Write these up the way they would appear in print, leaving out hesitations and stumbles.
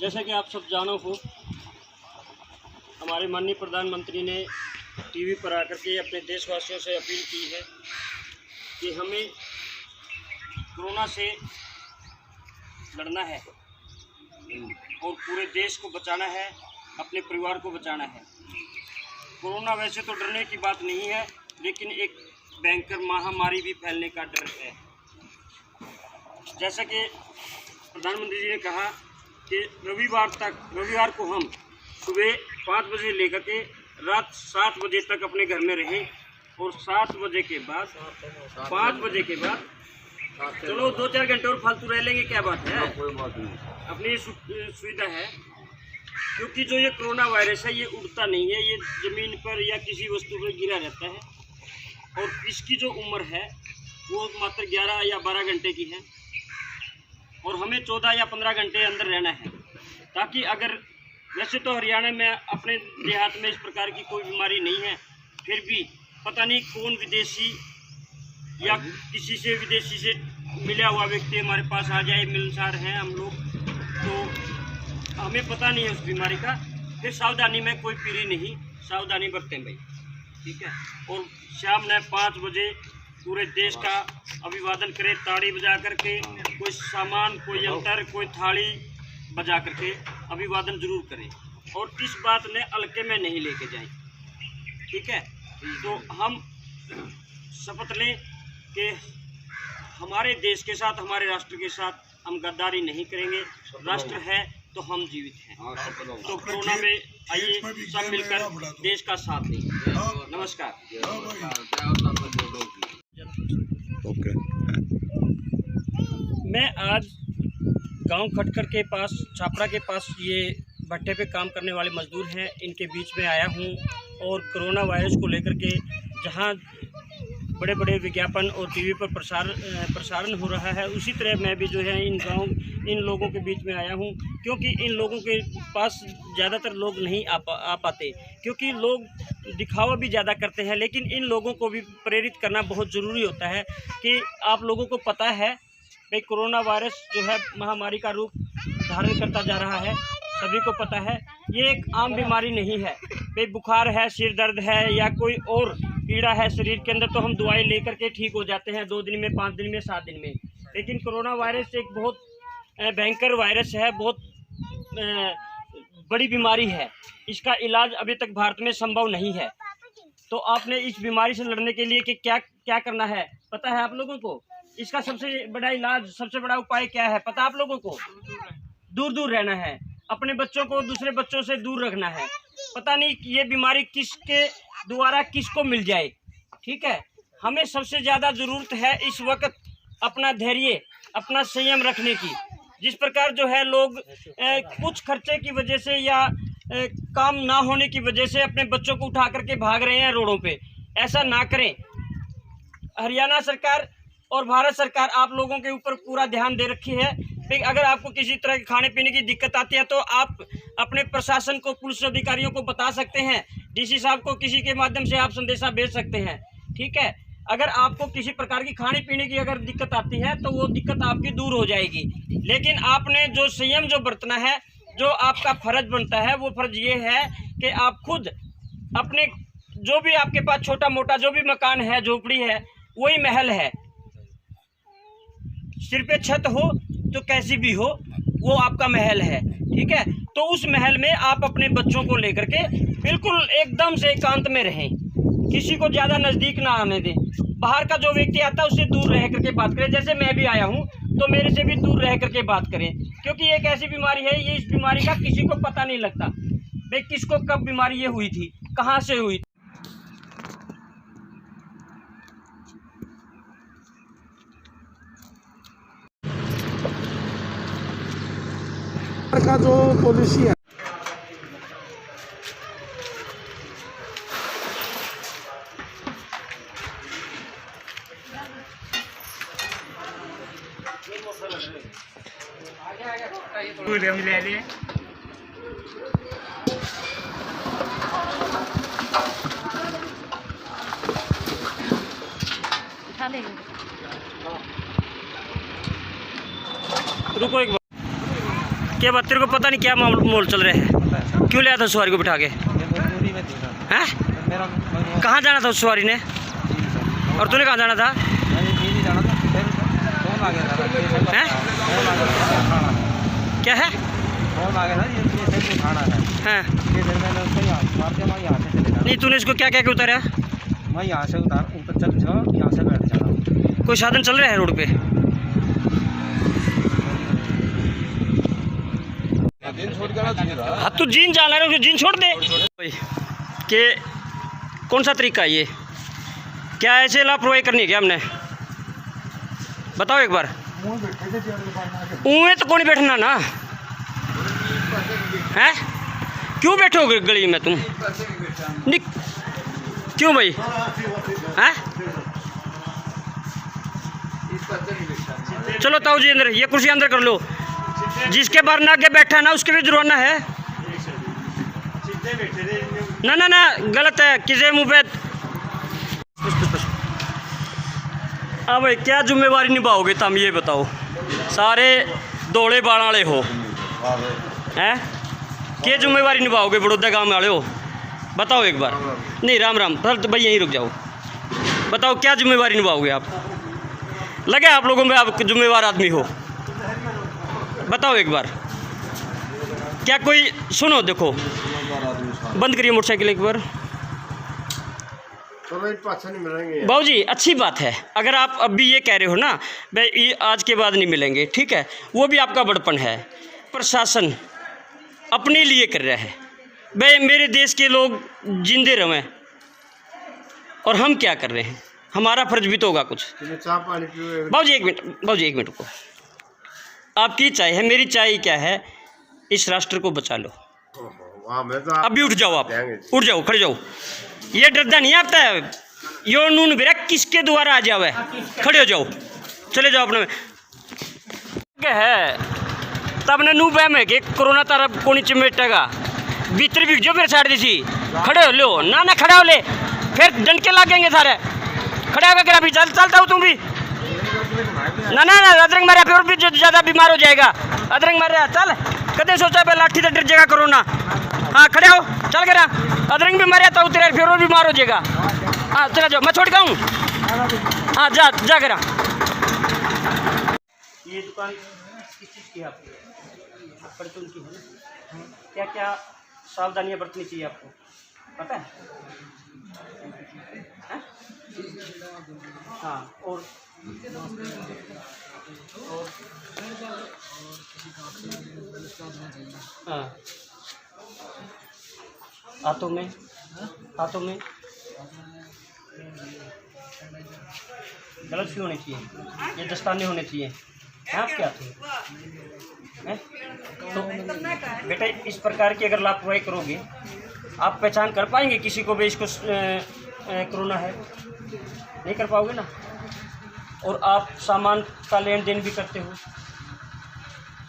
जैसा कि आप सब जानो हो, हमारे माननीय प्रधानमंत्री ने टीवी पर आकर के अपने देशवासियों से अपील की है कि हमें कोरोना से लड़ना है और पूरे देश को बचाना है, अपने परिवार को बचाना है। कोरोना वैसे तो डरने की बात नहीं है, लेकिन एक भयंकर महामारी भी फैलने का डर है। जैसा कि प्रधानमंत्री जी ने कहा कि रविवार को हम सुबह 5 बजे लेकर के रात 7 बजे तक अपने घर में रहें और 7 बजे के बाद 5 बजे के बाद चलो 2-4 घंटे और फालतू रह लेंगे, क्या बात है, अपनी सुविधा है। क्योंकि जो ये कोरोना वायरस है ये उड़ता नहीं है, ये ज़मीन पर या किसी वस्तु पर गिरा रहता है और इसकी जो उम्र है वो मात्र 11 या 12 घंटे की है और हमें 14 या 15 घंटे अंदर रहना है, ताकि अगर वैसे तो हरियाणा में अपने देहात में इस प्रकार की कोई बीमारी नहीं है, फिर भी पता नहीं कौन विदेशी या किसी से विदेशी से मिला हुआ व्यक्ति हमारे पास आ जाए, मिलनसार हैं हम लोग, तो हमें पता नहीं है उस बीमारी का। फिर सावधानी में कोई पीरी नहीं, सावधानी बरतें भाई, ठीक है। और शाम ने 5 बजे पूरे देश का अभिवादन करें, ताड़ी बजा करके, कोई सामान, कोई यंत्र, कोई थाली बजा करके अभिवादन जरूर करें और इस बात ने हल्के में नहीं लेके जाएं, ठीक है। तो हम शपथ लें कि हमारे देश के साथ, हमारे राष्ट्र के साथ हम गद्दारी नहीं करेंगे। राष्ट्र है तो हम जीवित हैं। तो कोरोना में आइए सब मिलकर देश का साथ दें। नमस्कार। ओके। मैं आज गांव खटकर के पास, छापड़ा के पास, ये भट्टे पे काम करने वाले मजदूर हैं, इनके बीच में आया हूं और कोरोना वायरस को लेकर के जहां बड़े बड़े विज्ञापन और टीवी पर प्रसारण हो रहा है, उसी तरह मैं भी जो है इन लोगों के बीच में आया हूं, क्योंकि इन लोगों के पास ज़्यादातर लोग नहीं आ पाते, क्योंकि लोग दिखावा भी ज़्यादा करते हैं। लेकिन इन लोगों को भी प्रेरित करना बहुत ज़रूरी होता है कि आप लोगों को पता है भाई कोरोना वायरस जो है महामारी का रूप धारण करता जा रहा है, सभी को पता है। ये एक आम बीमारी नहीं है भाई, बुखार है, सिर दर्द है या कोई और पीड़ा है शरीर के अंदर तो हम दवाई लेकर के ठीक हो जाते हैं 2 दिन में, 5 दिन में, 7 दिन में। लेकिन कोरोना वायरस एक बहुत भयंकर वायरस है, बहुत बड़ी बीमारी है। इसका इलाज अभी तक भारत में संभव नहीं है। तो आपने इस बीमारी से लड़ने के लिए कि क्या करना है पता है आप लोगों को? इसका सबसे बड़ा इलाज, सबसे बड़ा उपाय क्या है पता आप लोगों को? दूर दूर रहना है, अपने बच्चों को दूसरे बच्चों से दूर रखना है। पता नहीं ये बीमारी किसके द्वारा किसको मिल जाए, ठीक है। हमें सबसे ज़्यादा ज़रूरत है इस वक्त अपना धैर्य, अपना संयम रखने की। जिस प्रकार जो है लोग कुछ खर्चे की वजह से या काम ना होने की वजह से अपने बच्चों को उठा करके भाग रहे हैं रोडों पे, ऐसा ना करें। हरियाणा सरकार और भारत सरकार आप लोगों के ऊपर पूरा ध्यान दे रखी है। फिर अगर आपको किसी तरह के खाने पीने की दिक्कत आती है तो आप अपने प्रशासन को, पुलिस अधिकारियों को बता सकते हैं, डीसी साहब को किसी के माध्यम से आप संदेशा भेज सकते हैं, ठीक है। अगर आपको किसी प्रकार की खाने पीने की अगर दिक्कत आती है तो वो दिक्कत आपकी दूर हो जाएगी। लेकिन आपने जो संयम जो बरतना है, जो आपका फर्ज बनता है, वो फर्ज ये है कि आप खुद अपने जो भी आपके पास छोटा मोटा जो भी मकान है, झोपड़ी है, वही महल है। सिर पे छत हो तो कैसी भी हो, वो आपका महल है, ठीक है। तो उस महल में आप अपने बच्चों को लेकर के बिल्कुल एकदम से एकांत में रहें, किसी को ज़्यादा नज़दीक ना आने दें। बाहर का जो व्यक्ति आता है उससे दूर रह करके बात करें। जैसे मैं भी आया हूँ तो मेरे से भी दूर रह करके बात करें, क्योंकि एक ऐसी बीमारी है, ये इस बीमारी का किसी को पता नहीं लगता भाई किसको कब बीमारी ये हुई थी, कहाँ से हुई थी। का जो पॉलिसी है रुको एक बार। क्या बात, तेरे को पता नहीं क्या मोल चल रहा है? क्यों लिया था सवारी को बिठा के? हैं? कहाँ जाना था उस सवारी ने? और तूने कहाँ जाना था? हैं? क्या है? हाँ। नहीं, तूने इसको क्या क्या उतारा? मैं यहाँ से ऊपर चल जाओ, यहाँ से बैठ जाना। कोई साधन चल रहा है रोड पे? हाँ, तू जीन जाना है, जीन छोड़ दे। कि कौन सा तरीका है ये? क्या ऐसे लापरवाही करनी है क्या हमने? बताओ एक बार। ऊँगे तो कौन बैठना ना है? क्यों बैठोगे गली में तुम? क्यों भाई? हैं? चलो ताऊ जी अंदर, ये कुर्सी अंदर कर लो। जिसके बार ना आगे बैठा ना उसके भी जुर्माना है। ना ना ना, गलत है। किसी मुँह पे अब भाई क्या जिम्मेवारी निभाओगे तुम, ये बताओ। सारे दौड़े बाल वाले हो हैं, क्या जिम्मेवारी निभाओगे? बड़ौदा गांव वाले हो, बताओ एक बार। नहीं, राम राम, तो भाई यहीं रुक जाओ। बताओ क्या जिम्मेवारी निभाओगे आप? लगे आप लोगों में आप जिम्मेवार आदमी हो? बताओ एक बार। क्या कोई सुनो, देखो, बंद करिए मोटरसाइकिल एक बार। बाबू जी अच्छी बात है, अगर आप अभी ये कह रहे हो ना भाई ये आज के बाद नहीं मिलेंगे, ठीक है, वो भी आपका बड़पन है। प्रशासन अपने लिए कर रहा है भाई, मेरे देश के लोग जिंदे रहें और हम क्या कर रहे हैं? हमारा फर्ज भी तो होगा कुछ। बाबू जी एक मिनट, बाबू जी एक मिनट रुको। आपकी चाय है, मेरी चाय क्या है? इस राष्ट्र को बचा लो। अभी उठ जाओ, आप उठ जाओ, खड़े जाओ। ये डरदा नहीं आता है यो नून बेरा किसके द्वारा आ जावे? खड़े हो जाओ, चले जाओ अपने क्या है। तब ने नू बहम है कि कोरोना तारा को नहीं चिमेटेगा। भीतर भी जो मेरे साइड दी खड़े हो लो ना, ना खड़ा हो ले, फिर डंके लगेंगे सारे। खड़े होकर करा भी, चलता हो तुम भी। ना ना ना, अदरंग मारे फिर भी ज़्यादा बीमार हो जाएगा। अदरंग मारे चल, कदे सोचा पे लाठी से डर जाएगा कोरोना। हाँ खड़े हो, चल करा। अदरंग भी मारे तो उतरे फिर वो बीमार हो जाएगा। हाँ चला जाओ, मैं छोड़ के आऊँ। हाँ जा जा करा। ये दुकान किस चीज़ की है आपकी? परचून की है ना? क्या क्या सावधानियाँ बरतनी चाहिए आपको पता है? हाँ, और हाँ, हाथों में गलत भी होने चाहिए, ये दस्ताने होने चाहिए हैं आपके हाथ में? तो बेटा इस प्रकार की अगर लापरवाही करोगे आप पहचान कर पाएंगे किसी को भी इसको कोरोना है? नहीं कर पाओगे ना। और आप सामान का लेन देन भी करते हो।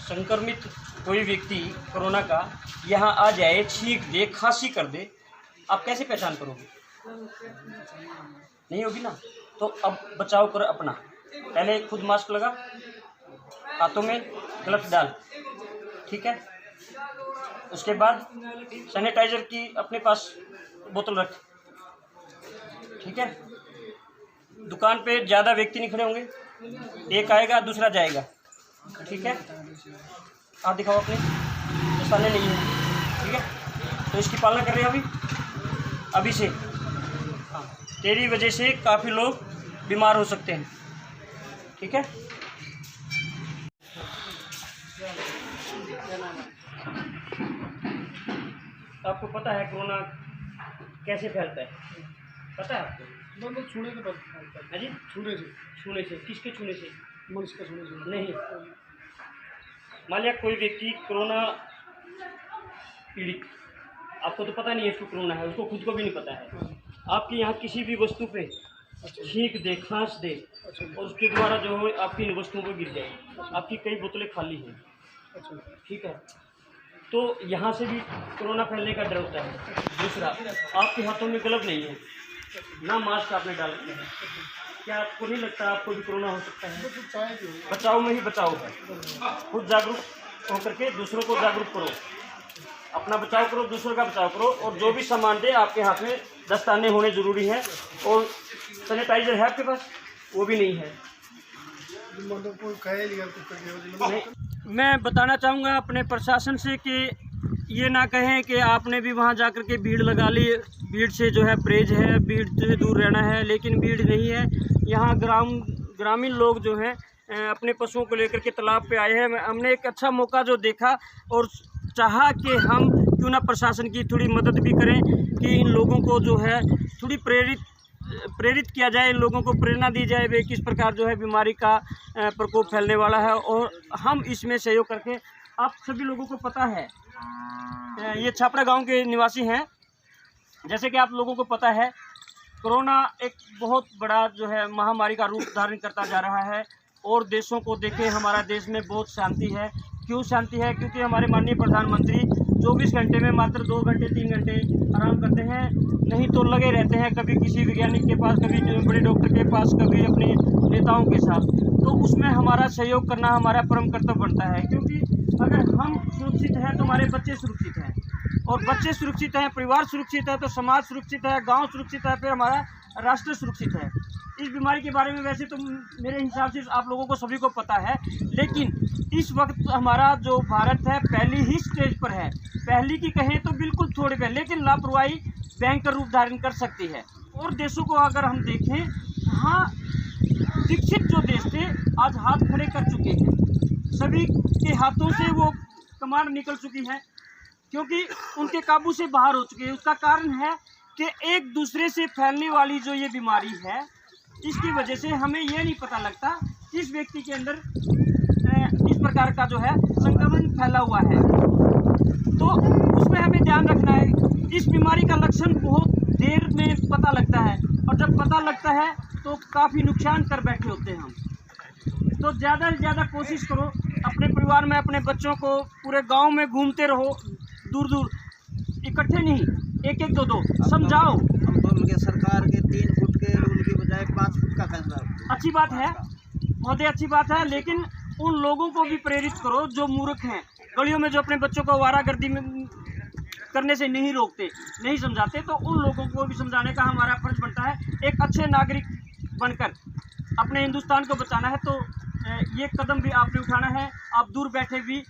संक्रमित कोई व्यक्ति कोरोना का यहाँ आ जाए, छींक दे, खांसी कर दे, आप कैसे पहचान करोगे? नहीं होगी ना। तो अब बचाव करो अपना। पहले खुद मास्क लगा, हाथों में ग्लव्स डाल, ठीक है। उसके बाद सैनिटाइजर की अपने पास बोतल रख, ठीक है। दुकान पे ज़्यादा व्यक्ति नहीं खड़े होंगे, एक आएगा दूसरा जाएगा, ठीक है। आप दिखाओ अपने दस्ताने नहीं है, ठीक है। तो इसकी पालना कर रहे हैं अभी से। हाँ, तेरी वजह से काफ़ी लोग बीमार हो सकते हैं, ठीक है। आपको पता है कोरोना कैसे फैलता है? पता है आपको? मतलब छूने के बाद है जी? छूने से किसके छूने से? मनुष्य का छूने से नहीं। मान लिया कोई व्यक्ति कोरोना पीड़ित, आपको तो पता नहीं है इसको कोरोना है, उसको खुद को भी नहीं पता है। आपके यहाँ किसी भी वस्तु पे छींक दे, खांस दे, और उसके द्वारा जो है आपकी इन वस्तुओं पर गिर जाए। आपकी कई बोतलें खाली हैं, ठीक है। तो यहाँ से भी कोरोना फैलने का डर होता है। दूसरा, आपके हाथों में ग्लव नहीं है, ना मास्क आपने डाल रखे हैं। क्या आपको नहीं लगता आपको भी कोरोना हो सकता है? बचाओ में ही बचाओ है। खुद जागरूक होकर के दूसरों को जागरूक करो, अपना बचाव करो, दूसरों का बचाव करो। और जो भी सामान दे आपके हाथ में दस्ताने होने ज़रूरी हैं। और सैनिटाइज़र है आपके पास? वो भी नहीं है। नहीं, मैं बताना चाहूँगा अपने प्रशासन से कि ये ना कहें कि आपने भी वहाँ जाकर के भीड़ लगा ली। भीड़ से जो है परहेज है, भीड़ से दूर रहना है, लेकिन भीड़ नहीं है। यहाँ ग्रामीण लोग जो हैं अपने पशुओं को लेकर के तालाब पे आए हैं। हमने एक अच्छा मौका जो देखा और चाहा कि हम क्यों ना प्रशासन की थोड़ी मदद भी करें कि इन लोगों को जो है थोड़ी प्रेरित किया जाए, इन लोगों को प्रेरणा दी जाए वे किस प्रकार जो है बीमारी का प्रकोप फैलने वाला है। और हम इसमें सहयोग करके, आप सभी लोगों को पता है ये छापड़ा गांव के निवासी हैं, जैसे कि आप लोगों को पता है कोरोना एक बहुत बड़ा जो है महामारी का रूप धारण करता जा रहा है। और देशों को देखें, हमारा देश में बहुत शांति है। क्यों शांति है? क्योंकि हमारे माननीय प्रधानमंत्री 24 घंटे में मात्र 2 घंटे 3 घंटे आराम करते हैं, नहीं तो लगे रहते हैं कभी किसी वैज्ञानिक के पास, कभी बड़े डॉक्टर के पास, कभी अपने नेताओं के साथ। तो उसमें हमारा सहयोग करना हमारा परम कर्तव्य बनता है, क्योंकि अगर हम सुरक्षित हैं तो हमारे बच्चे सुरक्षित हैं, और बच्चे सुरक्षित हैं, परिवार सुरक्षित है तो समाज सुरक्षित है, गाँव सुरक्षित है, फिर हमारा राष्ट्र सुरक्षित है। इस बीमारी के बारे में वैसे तो मेरे हिसाब से आप लोगों को सभी को पता है, लेकिन इस वक्त हमारा जो भारत है पहली ही स्टेज पर है। पहली की कहें तो बिल्कुल थोड़े पे, लेकिन लापरवाही भयंकर रूप धारण कर सकती है। और देशों को अगर हम देखें, हाँ विकसित जो देश थे आज हाथ खड़े कर चुके हैं, सभी के हाथों से वो कमान निकल चुकी है, क्योंकि उनके काबू से बाहर हो चुके हैं। उसका कारण है कि एक दूसरे से फैलने वाली जो ये बीमारी है, इसकी वजह से हमें ये नहीं पता लगता किस व्यक्ति के अंदर इस प्रकार का जो है संक्रमण फैला हुआ है। तो उसमें हमें ध्यान रखना है। इस बीमारी का लक्षण बहुत देर में पता लगता है, और जब पता लगता है तो काफ़ी नुकसान कर बैठे होते हैं हम। तो ज़्यादा से ज़्यादा कोशिश करो अपने परिवार में अपने बच्चों को पूरे गांव में घूमते रहो, दूर दूर, इकट्ठे नहीं, 1-1 2-2 समझाओ। हम तो उनके सरकार के 3 फुट के रूल की बजाय 5 फुट का फैसला। अच्छी बात है महोदय, अच्छी बात है, लेकिन उन लोगों को भी प्रेरित करो जो मूर्ख हैं, गलियों में जो अपने बच्चों को आवारागर्दी में करने से नहीं रोकते, नहीं समझाते, तो उन लोगों को भी समझाने का हमारा फर्ज बनता है। एक अच्छे नागरिक बनकर अपने हिंदुस्तान को बचाना है, तो ये कदम भी आपने उठाना है। आप दूर बैठे भी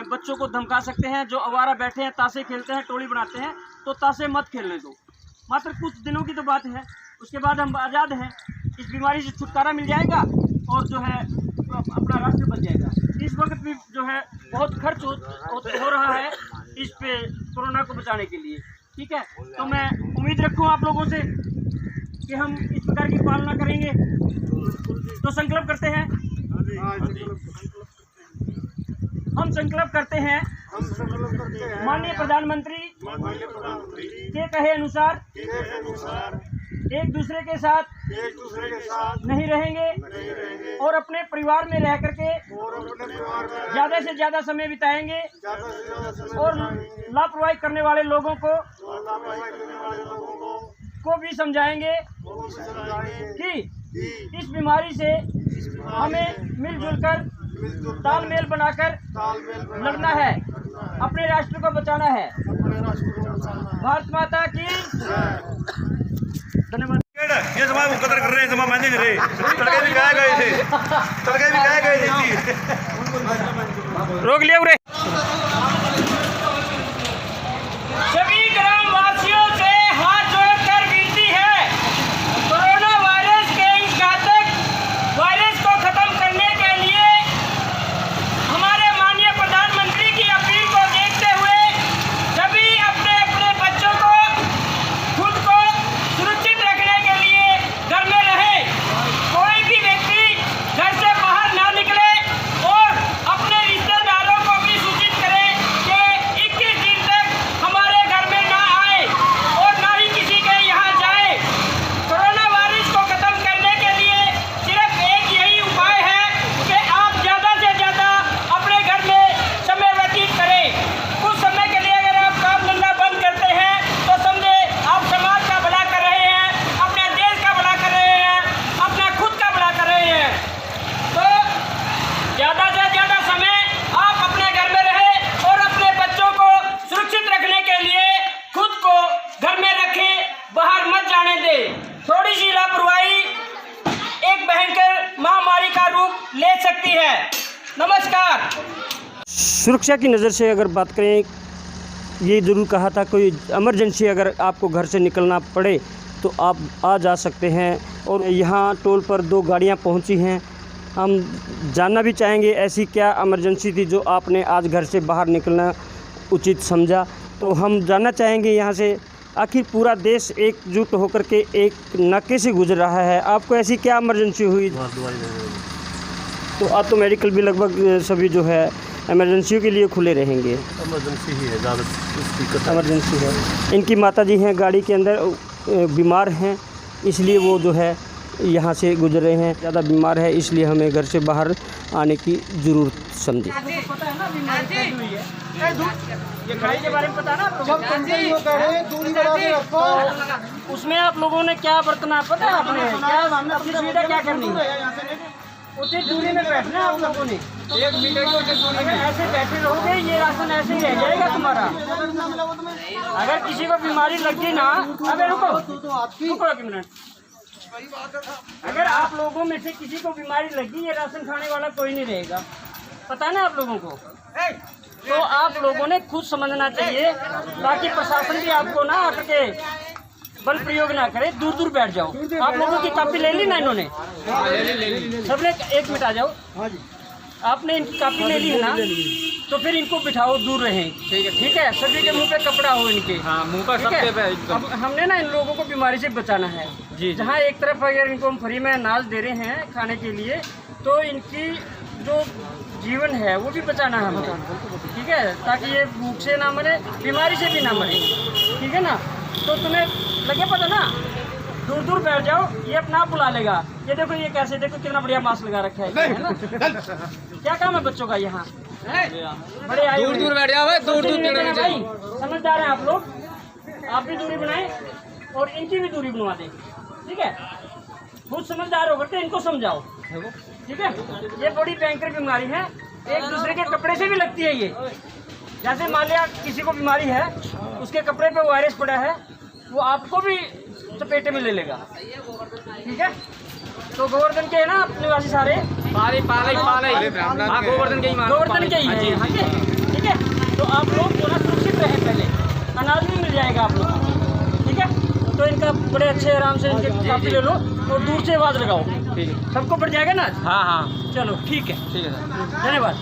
बच्चों को धमका सकते हैं, जो आवारा बैठे हैं, ताशे खेलते हैं, टोली बनाते हैं, तो ताशे मत खेलने दो। मात्र कुछ दिनों की तो बात है, उसके बाद हम आज़ाद हैं, इस बीमारी से छुटकारा मिल जाएगा और जो है अपना राष्ट्र बच जाएगा। इस वक्त भी जो है बहुत खर्च हो रहा है इस पे कोरोना को बचाने के लिए, ठीक है। तो मैं उम्मीद रखूँ आप लोगों से कि हम इस प्रकार की पालना करेंगे। तो संकल्प करते हैं, हम संकल्प करते हैं माननीय प्रधानमंत्री के कहे अनुसार एक दूसरे के साथ नहीं रहेंगे और अपने परिवार में रह करके ज़्यादा से ज़्यादा समय बिताएंगे और लापरवाही करने वाले लोगों को भी समझाएंगे कि इस बीमारी से हमें मिलजुल कर तालमेल बनाकर लड़ना है, अपने राष्ट्र को बचाना है। भारत माता की धन्यवाद। ये जमा मुकदर कर रहे हैं, जमा मैंने करे तड़के भी गाए गए थे, तड़के भी गाए गए थे। रोक लिया उरे। सभी ग्रामवासियों से हाथ जोड़कर विनती है, कोरोना वायरस के इस घातक वायरस को खत्म करने के लिए हमारे माननीय प्रधानमंत्री की अपील को देखते हुए सभी अपने अपने बच्चों को, खुद को सुरक्षित रखने के लिए घर में रहे। कोई भी व्यक्ति घर से बाहर ना निकले और अपने रिश्तेदारों को भी सूचित करें सुरक्षा की नज़र से अगर बात करें, ये ज़रूर कहा था कोई इमरजेंसी अगर आपको घर से निकलना पड़े तो आप आ जा सकते हैं। और यहाँ टोल पर 2 गाड़ियाँ पहुँची हैं। हम जानना भी चाहेंगे ऐसी क्या इमरजेंसी थी जो आपने आज घर से बाहर निकलना उचित समझा। तो हम जानना चाहेंगे यहाँ से, आखिर पूरा देश एकजुट होकर के एक नाके से गुजर रहा है, आपको ऐसी क्या इमरजेंसी हुई? तो आज तो मेडिकल भी लगभग सभी जो है इमरजेंसियों के लिए खुले रहेंगे। इमरजेंसी ही है, ज़्यादा दिक्कत इमरजेंसी है। इनकी माताजी हैं गाड़ी के अंदर, बीमार हैं, इसलिए वो जो है यहाँ से गुजर रहे हैं। ज़्यादा बीमार है इसलिए हमें घर से बाहर आने की ज़रूरत समझी। ये खड़ाई के बारे में पता ना आपको? जब कंटिन्यू करें दूरी बना के रखो। उसमें आप लोगों ने क्या बरतना पता है आपने? क्या अपनी सुविधा क्या करनी है? उचित दूरी में बैठना है आप लोगों ने। 1 मीटर की उचित दूरी में ऐसे बैठे रहोगे ये राशन ऐसे ही रह जाएगा तुम्हारा। अगर किसी को बीमारी लग गई ना, अबे रुको 1 मिनट, अगर आप लोगों में से किसी को बीमारी लगी, ये राशन खाने वाला कोई नहीं रहेगा, पता है ना आप लोगों को? तो आप लोगों ने खुद समझना चाहिए, ताकि प्रशासन भी आपको ना आकर के बल प्रयोग ना करे, दूर दूर बैठ जाओ। आप लोगों की कापी ले ली ना इन्होंने? सबने 1 मिनट आ जाओ। आपने इनकी कापी ले ली है ना, तो फिर इनको बिठाओ, दूर रहें। ठीक है, सभी के मुंह पे कपड़ा हो इनके। हाँ, मुंह पर सबके पे। अब हमने ना इन लोगों को बीमारी से बचाना है जी। जहाँ एक तरफ अगर इनको हम फ्री में अनाज दे रहे हैं खाने के लिए, तो इनकी जो जीवन है वो भी बचाना है हमें, ठीक है, ताकि ये भूख से ना मरे, बीमारी से भी ना मरे, ठीक है ना। तो तुम्हें लगे पता ना, दूर दूर बैठ जाओ, ये अपना आप बुला लेगा। ये देखो, ये कैसे, देखो कितना बढ़िया मास्क लगा रखा है ना। क्या काम है बच्चों का यहाँ? बड़े आए दूर दूर बैठ जाओ दूर दूर भाई, समझदार हैं आप लोग। आप भी दूरी बनाएं और इनकी भी दूरी बनवा दें, ठीक है। खुद समझदार होकर के इनको समझाओ, ठीक है। ये बड़ी भयंकर बीमारी है, एक दूसरे के कपड़े से भी लगती है ये। जैसे मान लिया किसी को बीमारी है, उसके कपड़े पे वायरस पड़ा है, वो आपको भी चपेटे में ले लेगा, ठीक है। तो गोवर्धन के है ना निवासी सारे, गोवर्धन के ही है, हाँ जी, ठीक है। तो आप लोग थोड़ा सुरक्षित रहें, पहले अनाज भी मिल जाएगा आप लोग, ठीक है। तो इनका बड़े अच्छे आराम से इनके कापी ले लो और दूर से आवाज़ लगाओ, ठीक है। सबको पड़ जाएगा ना? हाँ, चलो ठीक है सर, धन्यवाद।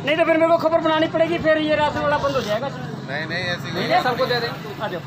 नहीं तो फिर मेरे को खबर बनानी पड़ेगी, फिर ये राशन वाला बंद हो जाएगा। नहीं ऐसी सबको दे दें, आ जाओ।